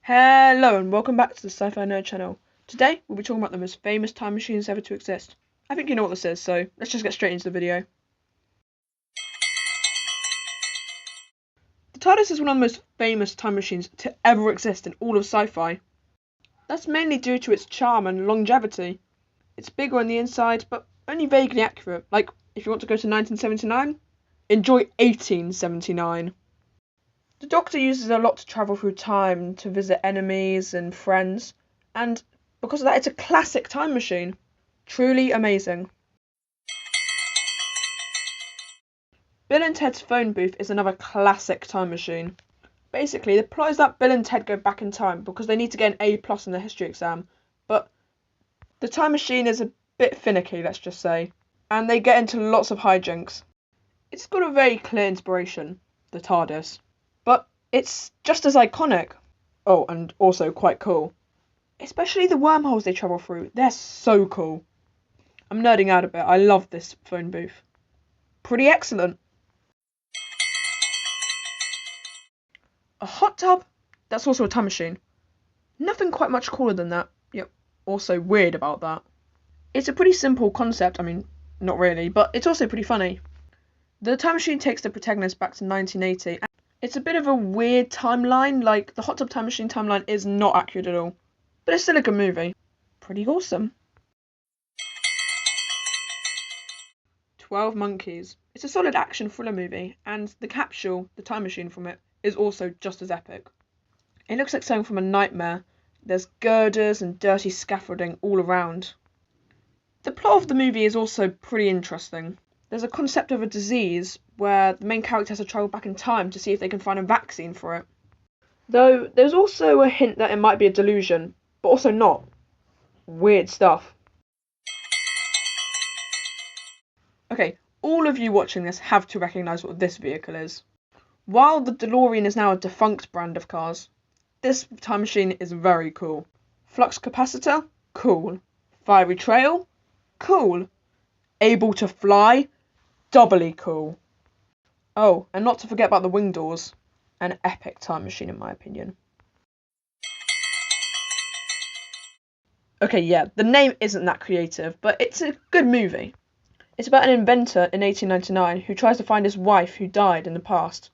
Hello and welcome back to the Sci-Fi Nerd channel. Today we'll be talking about the most famous time machines ever to exist. I think you know what this is, so let's just get straight into the video. The TARDIS is one of the most famous time machines to ever exist in all of sci-fi. That's mainly due to its charm and longevity. It's bigger on the inside, but only vaguely accurate. Like, if you want to go to 1979, enjoy 1879. The Doctor uses it a lot to travel through time, to visit enemies and friends, and because of that, it's a classic time machine. Truly amazing. Bill and Ted's phone booth is another classic time machine. Basically, the plot is that Bill and Ted go back in time because they need to get an A+ in their history exam, but the time machine is a bit finicky, let's just say, and they get into lots of hijinks. It's got a very clear inspiration, the TARDIS, but it's just as iconic. Oh, and also quite cool. Especially the wormholes they travel through, they're so cool. I'm nerding out a bit, I love this phone booth. Pretty excellent. A hot tub? That's also a time machine. Nothing quite much cooler than that, yet also weird about that. It's a pretty simple concept, I mean, not really, but it's also pretty funny. The time machine takes the protagonist back to 1980, and it's a bit of a weird timeline, like the hot tub time machine timeline is not accurate at all. But it's still a good movie. Pretty awesome. 12 Monkeys. It's a solid action thriller movie, and the capsule, the time machine from it, is also just as epic. It looks like something from a nightmare. There's girders and dirty scaffolding all around. The plot of the movie is also pretty interesting. There's a concept of a disease where the main character has to travel back in time to see if they can find a vaccine for it. Though there's also a hint that it might be a delusion, but also not. Weird stuff. Okay, all of you watching this have to recognise what this vehicle is. While the DeLorean is now a defunct brand of cars, this time machine is very cool. Flux capacitor? Cool. Fiery trail? Cool. Able to fly? Doubly cool. Oh, and not to forget about the wing doors. An epic time machine in my opinion. Okay, yeah, the name isn't that creative, but it's a good movie. It's about an inventor in 1899 who tries to find his wife who died in the past.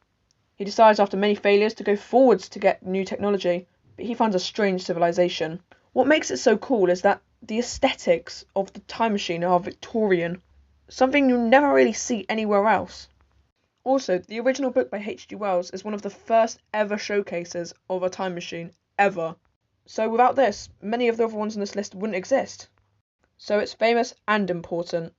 He decides after many failures to go forwards to get new technology, but he finds a strange civilization. What makes it so cool is that the aesthetics of the time machine are Victorian, something you never really see anywhere else. Also, the original book by H.G. Wells is one of the first ever showcases of a time machine, ever. So without this, many of the other ones on this list wouldn't exist. So it's famous and important.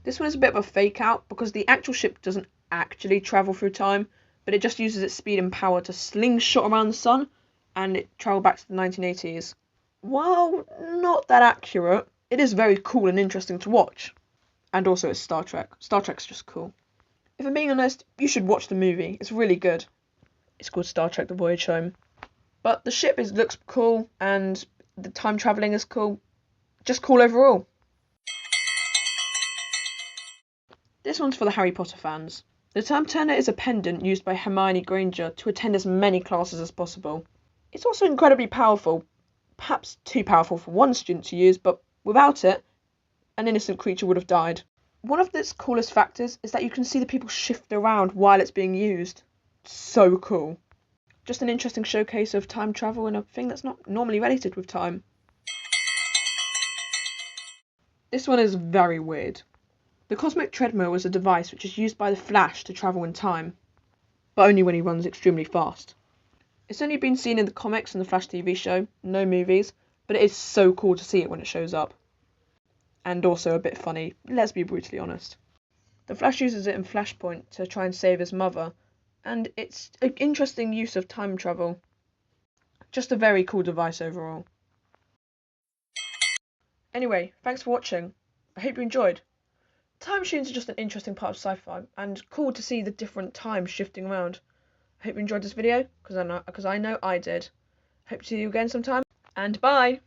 This one is a bit of a fake out because the actual ship doesn't actually travel through time, but it just uses its speed and power to slingshot around the sun and it travel back to the 1980s. While not that accurate, it is very cool and interesting to watch. And also it's Star Trek. Star Trek's just cool. If I'm being honest, you should watch the movie. It's really good. It's called Star Trek The Voyage Home. But the ship looks cool and the time travelling is cool. Just cool overall. This one's for the Harry Potter fans. The time turner is a pendant used by Hermione Granger to attend as many classes as possible. It's also incredibly powerful, perhaps too powerful for one student to use, but without it, an innocent creature would have died. One of its coolest factors is that you can see the people shift around while it's being used. So cool. Just an interesting showcase of time travel and a thing that's not normally related with time. This one is very weird. The cosmic treadmill is a device which is used by the Flash to travel in time, but only when he runs extremely fast. It's only been seen in the comics and the Flash TV show, no movies, but it is so cool to see it when it shows up. And also a bit funny, let's be brutally honest. The Flash uses it in Flashpoint to try and save his mother, and it's an interesting use of time travel. Just a very cool device overall. Anyway, thanks for watching. I hope you enjoyed. Time machines are just an interesting part of sci-fi, and cool to see the different times shifting around. I hope you enjoyed this video, because I know I did. Hope to see you again sometime, and bye!